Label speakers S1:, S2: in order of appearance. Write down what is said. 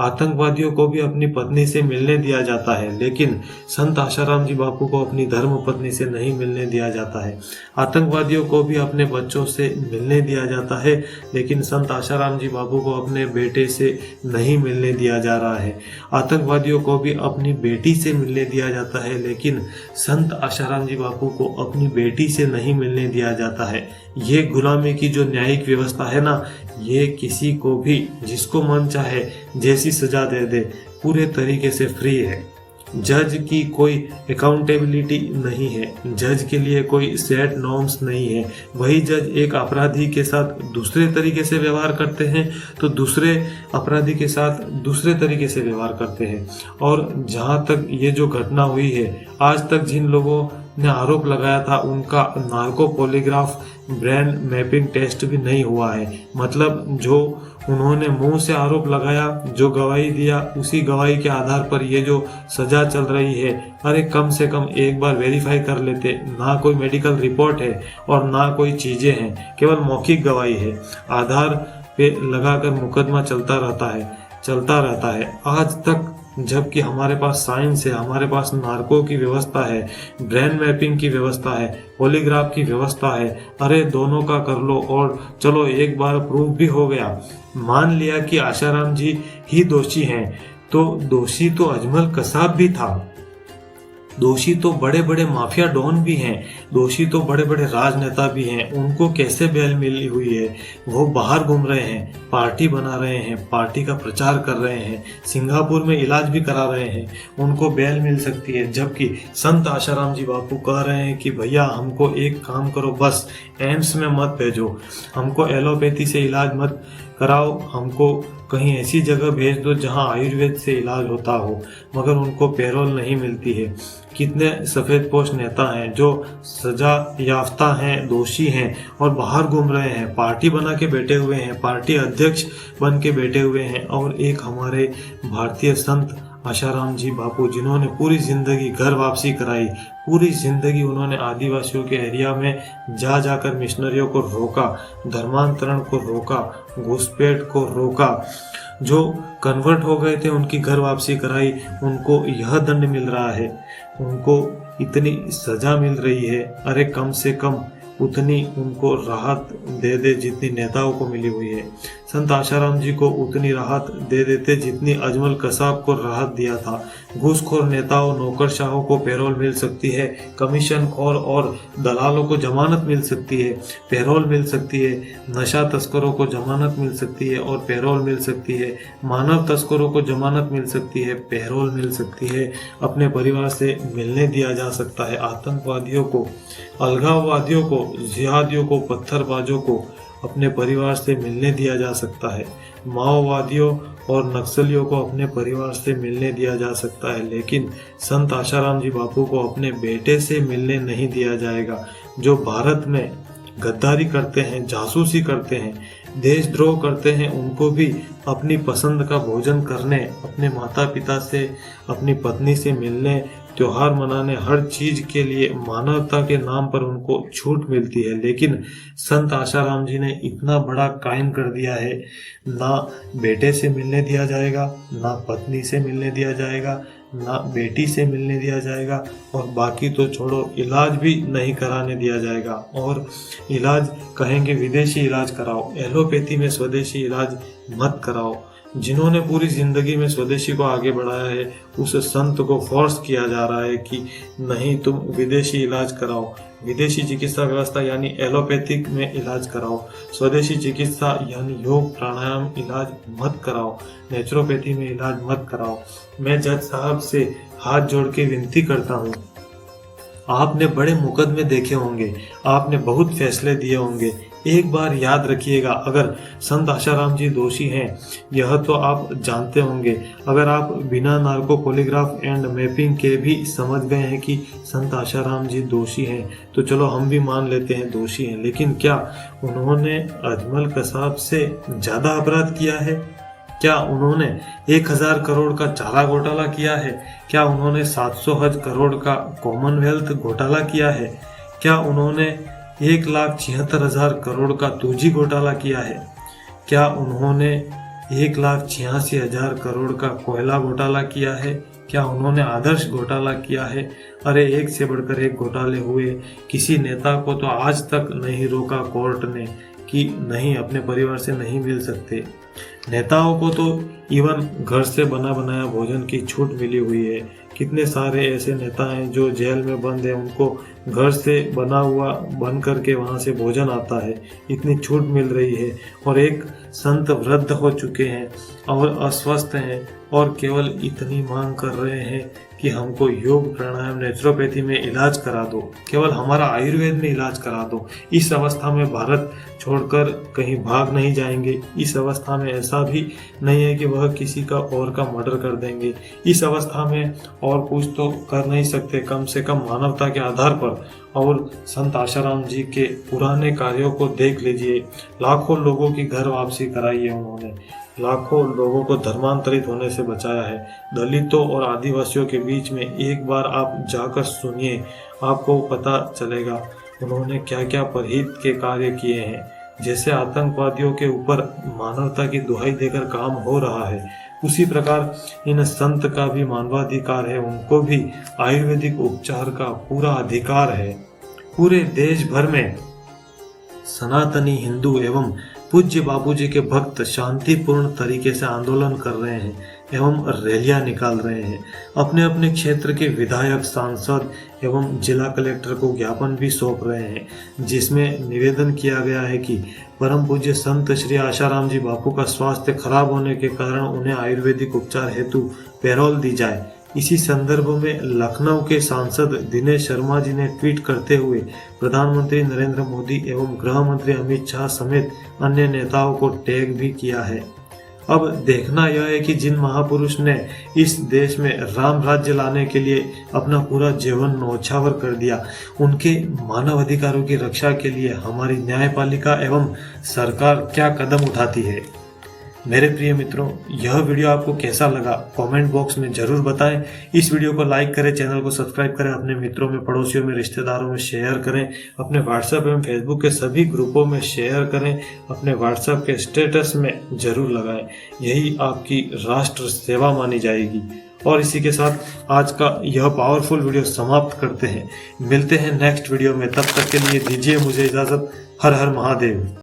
S1: आतंकवादियों को भी अपनी पत्नी से मिलने दिया जाता है, लेकिन संत आशाराम जी बापू को अपनी धर्म पत्नी से नहीं मिलने दिया जाता है। आतंकवादियों को भी अपने बच्चों से मिलने दिया जाता है, लेकिन संत आशाराम जी बापू को अपने बेटे से नहीं मिलने दिया जा रहा है। आतंकवादियों को भी अपनी बेटी से मिलने दिया जाता है, लेकिन संत आशाराम जी बापू को अपनी बेटी से नहीं मिलने दिया जाता है। ये गुलामी की जो न्यायिक व्यवस्था है ना, ये किसी को भी जिसको मन चाहे जैसी सजा दे दे, पूरे तरीके से फ्री है। जज की कोई अकाउंटेबिलिटी नहीं है, जज के लिए कोई सेट नॉर्म्स नहीं है। वही जज एक अपराधी के साथ दूसरे तरीके से व्यवहार करते हैं तो दूसरे अपराधी के साथ दूसरे तरीके से व्यवहार करते हैं। और जहाँ तक ये जो घटना हुई है, आज तक जिन लोगों ने आरोप लगाया था उनका narco polygraph brain mapping test भी नहीं हुआ है। मतलब जो उन्होंने मुंह से आरोप लगाया, जो गवाही दिया, उसी गवाही के आधार पर ये जो सजा चल रही है, अरे कम से कम एक बार वेरीफाई कर लेते। ना कोई मेडिकल रिपोर्ट है और ना कोई चीजें हैं, केवल मौखिक गवाही है। आधार पे लगाकर मुकदमा चलता रहता है आज तक, जबकि हमारे पास साइंस है, हमारे पास नार्को की व्यवस्था है, ब्रेन मैपिंग की व्यवस्था है, पॉलीग्राफ की व्यवस्था है। अरे दोनों का कर लो और चलो एक बार प्रूफ भी हो गया, मान लिया कि आशाराम जी ही दोषी हैं, तो दोषी तो अजमल कसाब भी था, दोषी तो बड़े बड़े माफिया डॉन भी हैं, दोषी तो बड़े बड़े राजनेता भी हैं। उनको कैसे बेल मिली हुई है? वो बाहर घूम रहे हैं, पार्टी बना रहे हैं, पार्टी का प्रचार कर रहे हैं, सिंगापुर में इलाज भी करा रहे हैं, उनको बेल मिल सकती है। जबकि संत आशाराम जी बापू कह रहे हैं कि भैया हमको एक काम करो, बस एम्स में मत भेजो, हमको एलोपैथी से इलाज मत कराओ, हमको कहीं ऐसी जगह भेज दो जहां आयुर्वेद से इलाज होता हो। मगर उनको पैरोल नहीं मिलती है। कितने सफेदपोश नेता हैं जो सजा याफ्ता हैं, दोषी हैं और बाहर घूम रहे हैं, पार्टी बना के बैठे हुए हैं, पार्टी अध्यक्ष बन के बैठे हुए हैं। और एक हमारे भारतीय संत आशाराम जी बापू, जिन्होंने पूरी जिंदगी घर वापसी कराई, पूरी जिंदगी उन्होंने आदिवासियों के एरिया में जाकर मिशनरियों को रोका, धर्मांतरण को रोका, घुसपैठ को रोका। जो कन्वर्ट हो गए थे उनकी घर वापसी कराई, उनको यह दंड मिल रहा है, उनको इतनी सजा मिल रही है। अरे कम से कम उतनी उनको राहत दे दे जितनी नेताओं को मिली हुई है। संत आशाराम जी को उतनी राहत दे देते जितनी अजमल कसाब को राहत दिया था। घूसखोर नेताओं, नौकरशाहों को पैरोल मिल सकती है, कमीशन खोर और दलालों को जमानत मिल सकती है, पैरोल मिल सकती है, नशा तस्करों को जमानत मिल सकती है और पैरोल मिल सकती है, मानव तस्करों को जमानत मिल सकती है, पैरोल मिल सकती है, अपने परिवार से मिलने दिया जा सकता है। आतंकवादियों को, अलगाववादियों को, जिहादियों को, पत्थरबाजों को अपने परिवार से मिलने दिया जा सकता है। माओवादियों और नक्सलियों को अपने परिवार से मिलने दिया जा सकता है, लेकिन संत आशाराम जी बापू को अपने बेटे से मिलने नहीं दिया जाएगा। जो भारत में गद्दारी करते हैं, जासूसी करते हैं, देशद्रोह करते हैं, उनको भी अपनी पसंद का भोजन करने, अपने माता पिता से, अपनी पत्नी से मिलने, त्योहार मनाने, हर चीज के लिए मानवता के नाम पर उनको छूट मिलती है। लेकिन संत आशाराम जी ने इतना बड़ा कायम कर दिया है, ना बेटे से मिलने दिया जाएगा, ना पत्नी से मिलने दिया जाएगा, ना बेटी से मिलने दिया जाएगा, और बाकी तो छोड़ो, इलाज भी नहीं कराने दिया जाएगा। और इलाज कहेंगे विदेशी इलाज कराओ, एलोपैथी में स्वदेशी इलाज मत कराओ। जिन्होंने पूरी जिंदगी में स्वदेशी को आगे बढ़ाया है, उस संत को फोर्स किया जा रहा है कि नहीं, तुम विदेशी इलाज कराओ, विदेशी चिकित्सा व्यवस्था यानी एलोपैथिक में इलाज कराओ, स्वदेशी चिकित्सा यानी योग प्राणायाम इलाज मत कराओ, नेचुरोपैथी में इलाज मत कराओ। मैं जज साहब से हाथ जोड़ के विनती करता हूँ, आपने बड़े मुकदमे देखे होंगे, आपने बहुत फैसले दिए होंगे, एक बार याद रखिएगा, अगर संत आशाराम जी दोषी हैं, यह तो आप जानते होंगे। अगर आप बिना नार्को पॉलीग्राफ एंड मैपिंग के भी समझ गए हैं कि संत आशाराम जी दोषी हैं, तो चलो हम भी मान लेते हैं दोषी हैं। लेकिन क्या उन्होंने अजमल कसाब से ज्यादा अपराध किया है? क्या उन्होंने 1000 करोड़ का चारा घोटाला किया है? क्या उन्होंने 700 हज करोड़ का कॉमनवेल्थ घोटाला किया है? क्या उन्होंने 1,76,000 करोड़ का 2G घोटाला किया है? क्या उन्होंने 1,86,000 करोड़ का कोयला घोटाला किया है? क्या उन्होंने आदर्श घोटाला किया है? अरे एक से बढ़कर एक घोटाले हुए। किसी नेता को तो आज तक नहीं रोका कोर्ट ने कि नहीं अपने परिवार से नहीं मिल सकते। नेताओं को तो इवन घर से बना बनाया भोजन की छूट मिली हुई है। कितने सारे ऐसे नेता हैं जो जेल में बंद हैं, उनको घर से बना हुआ बन करके वहां से भोजन आता है, इतनी छूट मिल रही है। और एक संत वृद्ध हो चुके हैं और अस्वस्थ हैं और केवल इतनी मांग कर रहे हैं कि हमको योग प्राणायाम नेचुरोपैथी में इलाज करा दो, केवल हमारा आयुर्वेद में इलाज करा दो। इस अवस्था में भारत छोड़कर कहीं भाग नहीं जाएंगे। इस अवस्था में ऐसा भी नहीं है कि वह किसी का और का मर्डर कर देंगे। इस अवस्था में और कुछ तो कर नहीं सकते, कम से कम मानवता के आधार पर। और संत आशाराम जी के पुराने कार्यों को देख लीजिए। लाखों लोगों की घर वापसी कराई है उन्होंने, लाखों लोगों को धर्मांतरित होने से बचाया है। दलितों और आदिवासियों के बीच में एक बार आप जाकर सुनिए, आपको पता चलेगा उन्होंने क्या क्या परहित के कार्य किए हैं। जैसे आतंकवादियों के ऊपर मानवता की दुहाई देकर काम हो रहा है, उसी प्रकार इन संत का भी मानवाधिकार है, उनको भी आयुर्वेदिक उपचार का पूरा अधिकार है। पूरे देश भर में सनातनी हिंदू एवं पूज्य बापूजी के भक्त शांतिपूर्ण तरीके से आंदोलन कर रहे हैं एवं रैलियां निकाल रहे हैं। अपने अपने क्षेत्र के विधायक, सांसद एवं जिला कलेक्टर को ज्ञापन भी सौंप रहे हैं, जिसमें निवेदन किया गया है कि परम पूज्य संत श्री आशाराम जी बापू का स्वास्थ्य खराब होने के कारण उन्हें आयुर्वेदिक उपचार हेतु पैरोल दी जाए। इसी संदर्भ में लखनऊ के सांसद दिनेश शर्मा जी ने ट्वीट करते हुए प्रधानमंत्री नरेंद्र मोदी एवं गृह मंत्री अमित शाह समेत अन्य नेताओं को टैग भी किया है। अब देखना यह है कि जिन महापुरुष ने इस देश में राम राज्य लाने के लिए अपना पूरा जीवन न्यौछावर कर दिया, उनके मानव अधिकारों की रक्षा के लिए हमारी न्यायपालिका एवं सरकार क्या कदम उठाती है। मेरे प्रिय मित्रों, यह वीडियो आपको कैसा लगा कमेंट बॉक्स में जरूर बताएं। इस वीडियो को लाइक करें, चैनल को सब्सक्राइब करें, अपने मित्रों में, पड़ोसियों में, रिश्तेदारों में शेयर करें, अपने व्हाट्सएप एवं फेसबुक के सभी ग्रुपों में शेयर करें, अपने व्हाट्सएप के स्टेटस में जरूर लगाएं। यही आपकी राष्ट्र सेवा मानी जाएगी। और इसी के साथ आज का यह पावरफुल वीडियो समाप्त करते हैं। मिलते हैं नेक्स्ट वीडियो में, तब तक के लिए दीजिए मुझे इजाजत। हर हर महादेव।